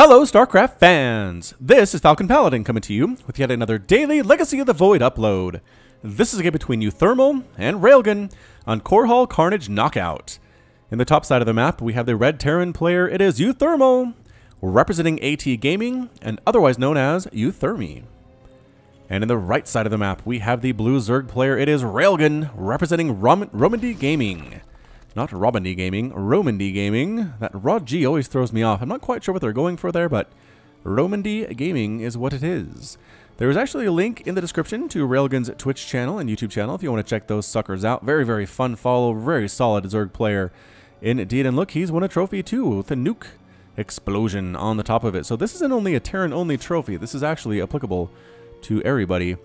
Hello, StarCraft fans! This is Falcon Paladin coming to you with yet another daily Legacy of the Void upload. This is a game between uThermal and Railgan on Korhal Carnage Knockout. In the top side of the map, we have the red Terran player. It is uThermal, representing AT Gaming, and otherwise known as uThermi. And in the right side of the map, we have the blue Zerg player. It is Railgan, representing Romandy Gaming. Not Romandy Gaming, Romandy Gaming. That raw G always throws me off. I'm not quite sure what they're going for there, but Romandy Gaming is what it is. There is actually a link in the description to Railgan's Twitch channel and YouTube channel if you want to check those suckers out. Very, very fun follow, very solid Zerg player indeed. And look, he's won a trophy too with a nuke explosion on the top of it. So this isn't only a Terran-only trophy. This is actually applicable to everybody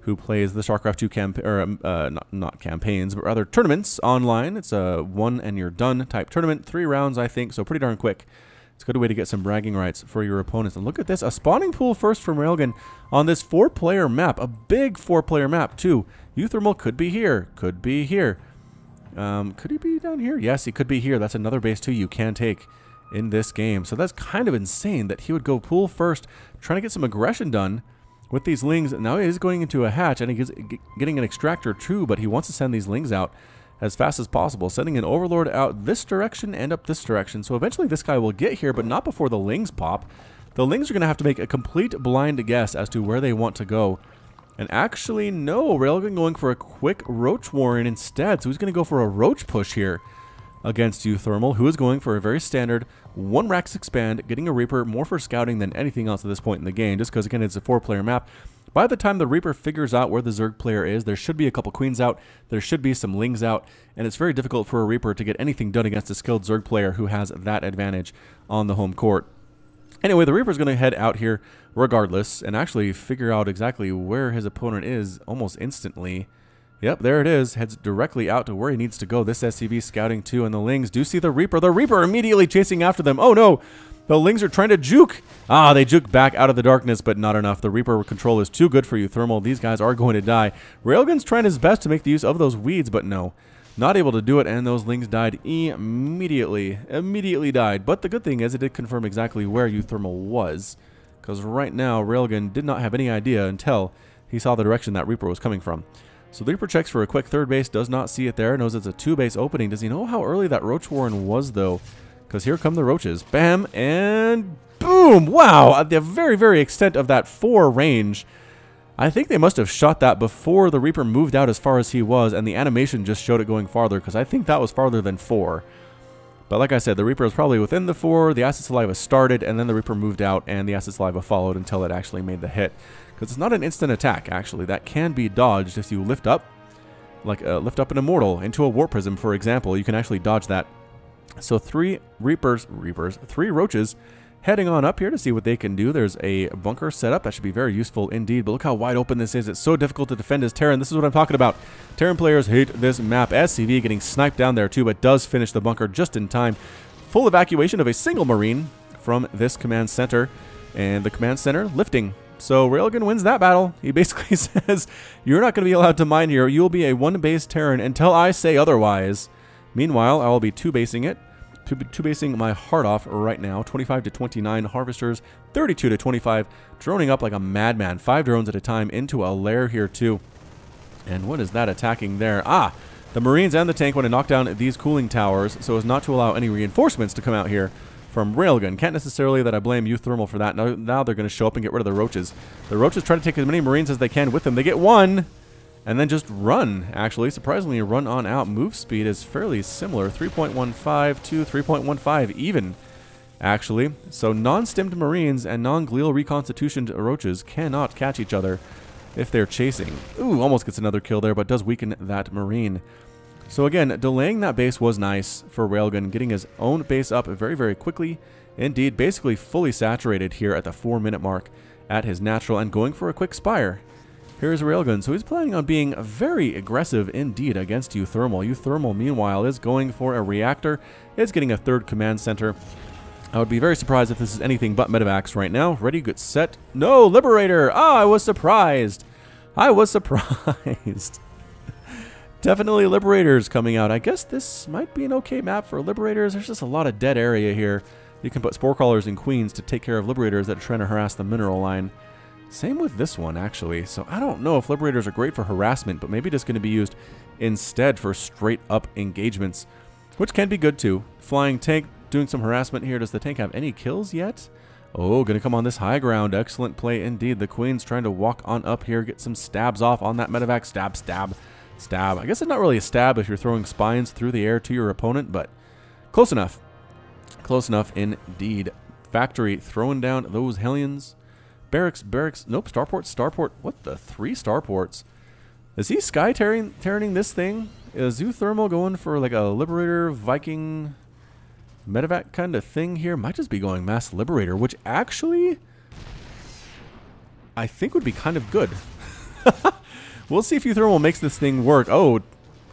who plays the StarCraft 2 not campaigns, but rather tournaments online. It's a one and you're done type tournament. 3 rounds, I think, so pretty darn quick. It's a good way to get some bragging rights for your opponents. And look at this, a spawning pool first from Railgan on this 4-player map, a big 4-player map too. uThermal could be here, could be here. Could he be down here? Yes, he could be here. That's another base too you can take in this game. So that's kind of insane that he would go pool first, trying to get some aggression done with these lings. Now he is going into a hatch and he's getting an extractor too, but he wants to send these lings out as fast as possible, sending an overlord out this direction and up this direction. So eventually this guy will get here, but not before the lings pop. The lings are going to have to make a complete blind guess as to where they want to go. And actually, no, Railgan going for a quick Roach Warren instead. So he's going to go for a Roach push here against uThermal, who is going for a very standard 1 Rax expand, getting a Reaper more for scouting than anything else at this point in the game, just because, again, it's a 4-player map. By the time the Reaper figures out where the Zerg player is, there should be a couple Queens out, there should be some Lings out, and it's very difficult for a Reaper to get anything done against a skilled Zerg player who has that advantage on the home court. Anyway, the Reaper's going to head out here regardless, and actually figure out exactly where his opponent is almost instantly. Yep, there it is. Heads directly out to where he needs to go. This SCV scouting too, and the Lings do see the Reaper. The Reaper immediately chasing after them. Oh no! The Lings are trying to juke. Ah, they juke back out of the darkness, but not enough. The Reaper control is too good for uThermal. These guys are going to die. Railgan's trying his best to make the use of those weeds, but no. Not able to do it, and those Lings died immediately. Immediately died. But the good thing is it did confirm exactly where uThermal was, because right now Railgan did not have any idea until he saw the direction that Reaper was coming from. So the Reaper checks for a quick 3rd base, does not see it there, knows it's a 2-base opening. Does he know how early that Roach Warren was, though? Because here come the Roaches. Bam, and boom! Wow, at the very, very extent of that 4 range, I think they must have shot that before the Reaper moved out as far as he was, and the animation just showed it going farther, because I think that was farther than 4. But like I said, the Reaper was probably within the 4, the Acid Saliva started, and then the Reaper moved out, and the Acid Saliva followed until it actually made the hit. Because it's not an instant attack, actually. That can be dodged if you lift up, like lift up an Immortal into a Warp Prism, for example. You can actually dodge that. So 3 3 Roaches heading on up here to see what they can do. There's a bunker set up. That should be very useful indeed. But look how wide open this is. It's so difficult to defend as Terran. This is what I'm talking about. Terran players hate this map. SCV getting sniped down there too, but does finish the bunker just in time. Full evacuation of a single Marine from this command center. And the command center lifting. So Railgan wins that battle. He basically says, you're not going to be allowed to mine here. You'll be a 1-base Terran until I say otherwise. Meanwhile, I will be 2-basing it. 2-basing my heart off right now. 25 to 29 harvesters, 32 to 25. Droning up like a madman. 5 drones at a time into a lair here too. And what is that attacking there? Ah, the Marines and the tank want to knock down these cooling towers so as not to allow any reinforcements to come out here from Railgan. Can't necessarily that I blame uThermal for that. Now they're going to show up and get rid of the Roaches. The Roaches try to take as many Marines as they can with them. They get 1 and then just run, actually. Surprisingly, run on out. Move speed is fairly similar. 3.15 to 3.15 even, actually. So non-stemmed Marines and non-glial reconstitutioned Roaches cannot catch each other if they're chasing. Ooh, almost gets another kill there, but does weaken that Marine. So again, delaying that base was nice for Railgan, getting his own base up very, very quickly. Indeed, basically fully saturated here at the 4-minute mark at his natural and going for a quick Spire. Here's Railgan, so he's planning on being very aggressive indeed against uThermal. uThermal, meanwhile, is going for a reactor. It's getting a 3rd command center. I would be very surprised if this is anything but Medivacs right now. Ready, good, set. No, Liberator! Ah, I was surprised. I was surprised. Definitely Liberators coming out. I guess this might be an okay map for Liberators. There's just a lot of dead area here. You can put Spore Crawlers and Queens to take care of Liberators that are trying to harass the mineral line. Same with this one, actually. So I don't know if Liberators are great for harassment, but maybe just going to be used instead for straight-up engagements, which can be good, too. Flying tank doing some harassment here. Does the tank have any kills yet? Oh, going to come on this high ground. Excellent play indeed. The Queen's trying to walk on up here, get some stabs off on that medevac. Stab, stab, stab. I guess it's not really a stab if you're throwing spines through the air to your opponent, but close enough. Close enough indeed. Factory throwing down those Hellions. Barracks, barracks. Nope, starport, starport. What the? 3 starports. Is he sky terraning this thing? Is uThermal going for like a Liberator Viking medevac kind of thing here? Might just be going mass Liberator, which actually I think would be kind of good. We'll see if uThermal makes this thing work. Oh,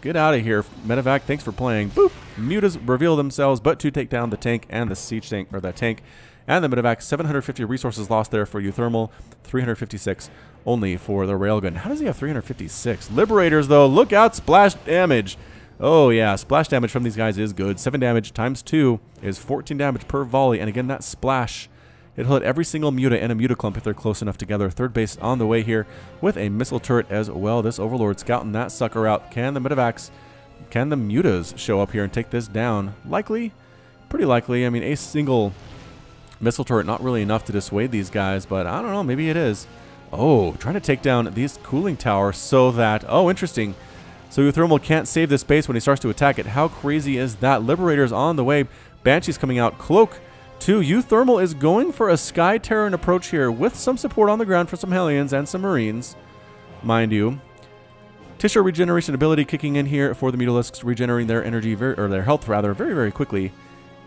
get out of here, medevac. Thanks for playing. Boop. Mutas reveal themselves, but to take down the tank and the siege tank, or the tank and the medevac. 750 resources lost there for uThermal. 356 only for the Railgun. How does he have 356? Liberators, though, look out, splash damage. Oh, yeah, splash damage from these guys is good. 7 damage times 2 is 14 damage per volley. And again, that splash, it'll hit every single muta and a mutaclump if they're close enough together. Third base on the way here with a missile turret as well. This Overlord scouting that sucker out. Can the medevacs, can the mutas show up here and take this down? Likely, pretty likely. I mean, a single missile turret, not really enough to dissuade these guys, but I don't know, maybe it is. Oh, trying to take down these cooling towers so that, oh, interesting. So uThermal can't save this base when he starts to attack it. How crazy is that? Liberators on the way. Banshee's coming out. Cloak to uThermal is going for a Sky Terran approach here with some support on the ground for some Hellions and some Marines, mind you. Tissue regeneration ability kicking in here for the Mutalisks, regenerating their energy, or their health rather, very, very quickly.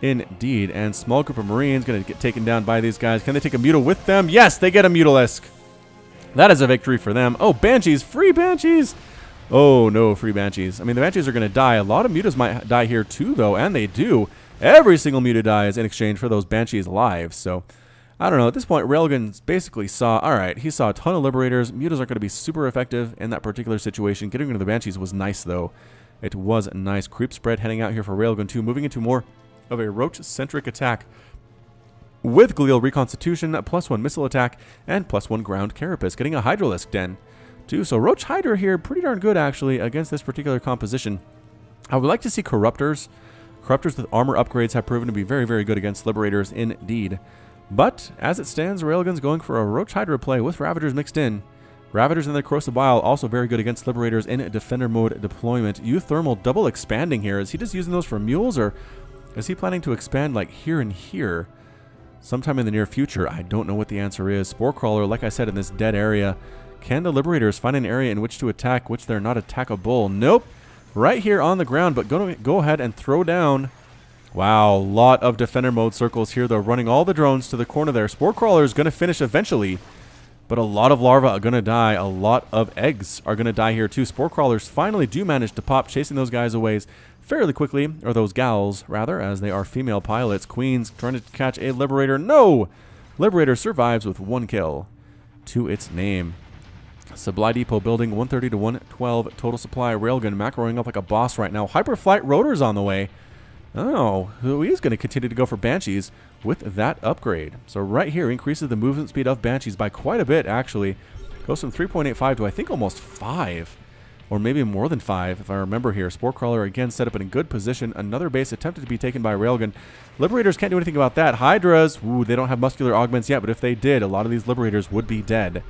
Indeed. And small group of Marines going to get taken down by these guys. Can they take a Muta with them? Yes, they get a Mutalisk. That is a victory for them. Oh, Banshees. Free Banshees. Oh, no, free Banshees. I mean, the Banshees are going to die. A lot of Mutas might die here, too, though, and they do. Every single Muta dies in exchange for those Banshees lives. So, I don't know. At this point, Railgan basically saw, all right, he saw a ton of Liberators. Mutas aren't going to be super effective in that particular situation. Getting rid of the Banshees was nice, though. It was nice. Creep spread heading out here for Railgun, too. Moving into more of a Roach-centric attack with Glial Reconstitution, +1 missile attack, and +1 ground carapace. Getting a Hydralisk Den, too. So Roach Hydra here, pretty darn good, actually, against this particular composition. I would like to see Corruptors. Corruptors with armor upgrades have proven to be very, very good against Liberators indeed. But, as it stands, Railgun's going for a Roach Hydra play with Ravagers mixed in. Ravagers and the Corrosive Bile also very good against Liberators in Defender mode deployment. uThermal double expanding here. Is he just using those for mules, or is he planning to expand like here and here sometime in the near future? I don't know what the answer is. Spore Crawler, like I said, in this dead area. Can the Liberators find an area in which to attack, which they're not attackable? Nope. Right here on the ground, but go ahead and throw down. Wow, a lot of Defender mode circles here, though, running all the drones to the corner there. Spore Crawler is going to finish eventually, but a lot of larvae are going to die. A lot of eggs are going to die here, too. Spore Crawlers finally do manage to pop, chasing those guys away fairly quickly, or those gals, rather, as they are female pilots. Queens trying to catch a Liberator. No! Liberator survives with 1 kill to its name. Supply depot building, 130 to 112 total supply. Railgun macroing up like a boss right now. Hyperflight Rotors on the way. Oh, he's going to continue to go for Banshees with that upgrade. So right here increases the movement speed of Banshees by quite a bit, actually. Goes from 3.85 to I think almost 5. Or maybe more than 5, if I remember here. Spore Crawler again set up in a good position. Another base attempted to be taken by Railgun. Liberators can't do anything about that. Hydras, ooh, they don't have muscular augments yet, but if they did, a lot of these Liberators would be dead.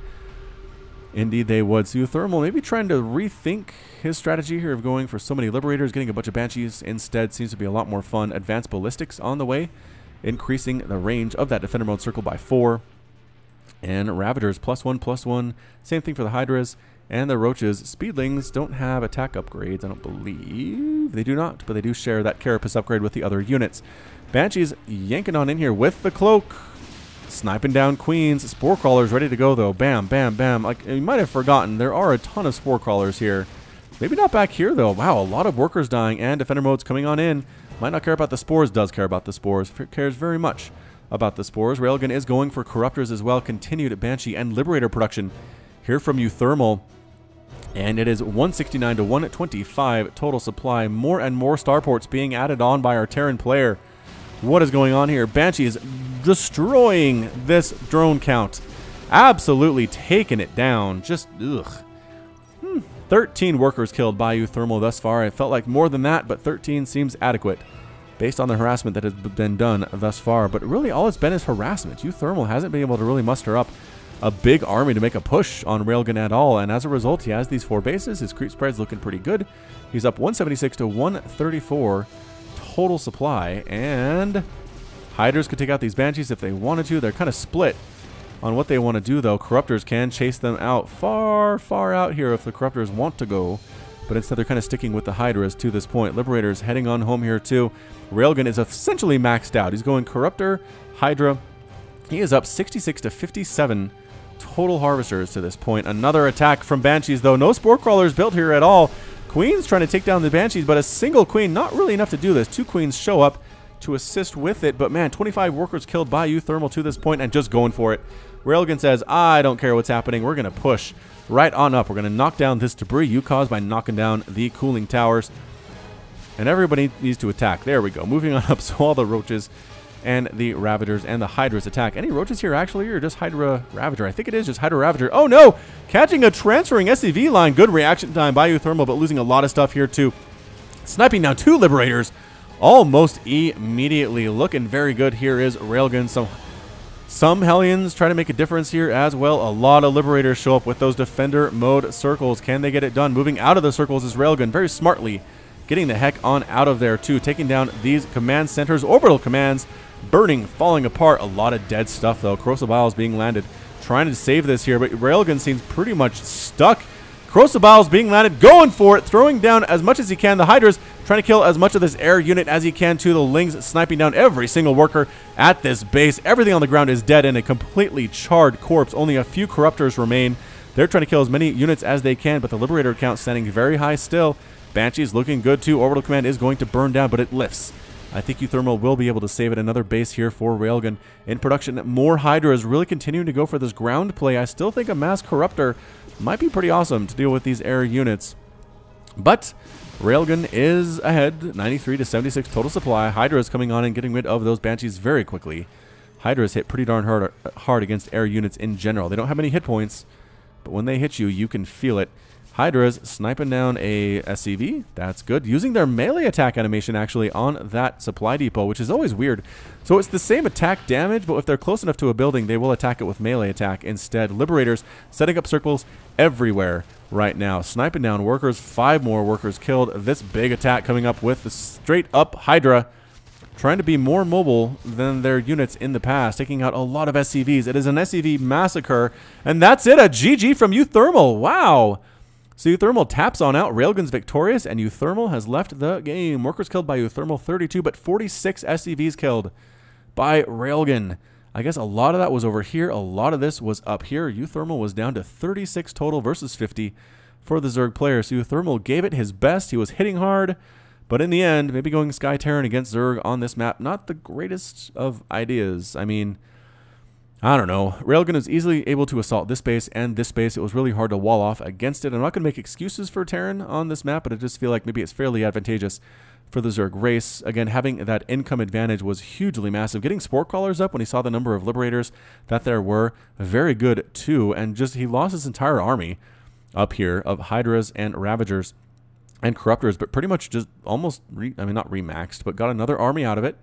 Indeed they would. So uThermal maybe trying to rethink his strategy here of going for so many Liberators. Getting a bunch of Banshees instead seems to be a lot more fun. Advanced Ballistics on the way, increasing the range of that Defender mode circle by 4. And Ravagers, +1/+1. Same thing for the Hydras. And the Roaches. Speedlings don't have attack upgrades, I don't believe. They do not, but they do share that Carapace upgrade with the other units. Banshees yanking on in here with the Cloak. Sniping down Queens. Spore Crawlers ready to go, though. Bam, bam, bam. Like, you might have forgotten, there are a ton of Spore Crawlers here. Maybe not back here, though. Wow, a lot of workers dying, and Defender mode's coming on in. Might not care about the spores, does care about the spores. Cares very much about the spores. Railgun is going for Corruptors as well. Continued Banshee and Liberator production here from uThermal. And it is 169 to 125 total supply. More and more starports being added on by our Terran player. what is going on here. Banshee is destroying this drone count. Absolutely taking it down. Just, ugh. 13 workers killed by uThermal thus far. It felt like more than that, but 13 seems adequate based on the harassment that has been done thus far. But really, all it's been is harassment. uThermal hasn't been able to really muster up a big army to make a push on Railgan at all, and as a result, he has these 4 bases. His creep spread's looking pretty good. He's up 176 to 134 total supply, and Hydras could take out these Banshees if they wanted to. They're kind of split on what they want to do, though. Corruptors can chase them out far, far out here if the Corruptors want to go, but instead they're kind of sticking with the Hydras to this point. Liberators heading on home here too. Railgun is essentially maxed out. He's going Corruptor, Hydra. He is up 66 to 57 total Harvesters to this point. Another attack from Banshees, though. No Spore Crawlers built here at all. Queen's trying to take down the Banshees, but a single Queen, not really enough to do this. 2 Queens show up to assist with it, but man, 25 workers killed by uThermal to this point and just going for it. Railgun says, I don't care what's happening. We're going to push right on up. We're going to knock down this debris you caused by knocking down the cooling towers. And everybody needs to attack. There we go. Moving on up, so all the Roaches and the Ravagers and the Hydras attack. Any Roaches here actually, or just Hydra Ravager? I think it is just Hydra Ravager. Oh no! Catching a transferring SCV line. Good reaction time by uThermal, but losing a lot of stuff here too. Sniping down 2 Liberators almost immediately. Looking very good here is Railgun. Some Hellions try to make a difference here as well. A lot of Liberators show up with those Defender mode circles. Can they get it done? Moving out of the circles is Railgun very smartly. Getting the heck on out of there too. Taking down these command centers, orbital commands. Burning, falling apart. A lot of dead stuff though. Corrosive Vials being landed. Trying to save this here, but Railgun seems pretty much stuck. Corrosive Vials being landed, going for it, throwing down as much as he can. The Hydras trying to kill as much of this air unit as he can too. The Lings sniping down every single worker at this base. Everything on the ground is dead and a completely charred corpse. Only a few Corruptors remain. They're trying to kill as many units as they can, but the Liberator count standing very high still. Banshee's looking good too. Orbital Command is going to burn down, but it lifts. I think uThermal will be able to save it. Another base here for Railgun in production. More Hydra is really continuing to go for this ground play. I still think a Mass Corruptor might be pretty awesome to deal with these air units. But Railgun is ahead, 93 to 76 total supply. Hydra is coming on and getting rid of those Banshees very quickly. Hydra is hit pretty darn hard against air units in general. They don't have many hit points, but when they hit you, you can feel it. Hydra's sniping down a SCV. That's good. Using their melee attack animation actually on that supply depot, which is always weird. So it's the same attack damage, but if they're close enough to a building, they will attack it with melee attack instead. Liberators setting up circles everywhere right now. Sniping down workers. 5 more workers killed. This big attack coming up with the straight up Hydra. Trying to be more mobile than their units in the past, taking out a lot of SCVs. It is an SCV massacre. And that's it. A GG from uThermal. Wow. So uThermal taps on out. Railgun's victorious, and uThermal has left the game. Workers killed by uThermal 32, but 46 SCVs killed by Railgun. I guess a lot of that was over here. A lot of this was up here. uThermal was down to 36 total versus 50 for the Zerg player. So uThermal gave it his best. He was hitting hard, but in the end, maybe going Sky Terran against Zerg on this map, not the greatest of ideas. I mean, I don't know. Railgun is easily able to assault this base and this base. It was really hard to wall off against it. I'm not going to make excuses for Terran on this map, but I just feel like maybe it's fairly advantageous for the Zerg race. Again, having that income advantage was hugely massive. Getting Spore Crawlers up when he saw the number of Liberators that there were, very good too. And just he lost his entire army up here of Hydras and Ravagers and Corruptors, but pretty much just almost, not remaxed, but got another army out of it.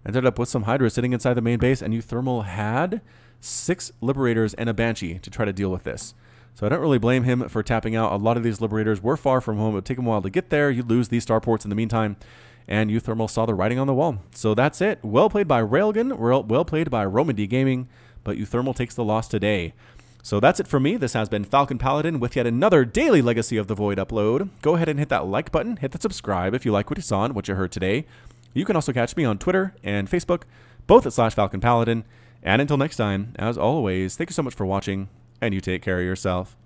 Ended up with some Hydras sitting inside the main base, and uThermal had 6 Liberators and a Banshee to try to deal with this. So I don't really blame him for tapping out. A lot of these Liberators were far from home. It would take them a while to get there. You lose these starports in the meantime, and uThermal saw the writing on the wall. So that's it. Well played by Railgun. Well played by Roman D Gaming, but uThermal takes the loss today. So that's it for me. This has been Falcon Paladin with yet another daily Legacy of the Void upload. Go ahead and hit that like button. Hit the subscribe if you like what you saw and what you heard today. You can also catch me on Twitter and Facebook, both at /FalconPaladin. And until next time, as always, thank you so much for watching, and you take care of yourself.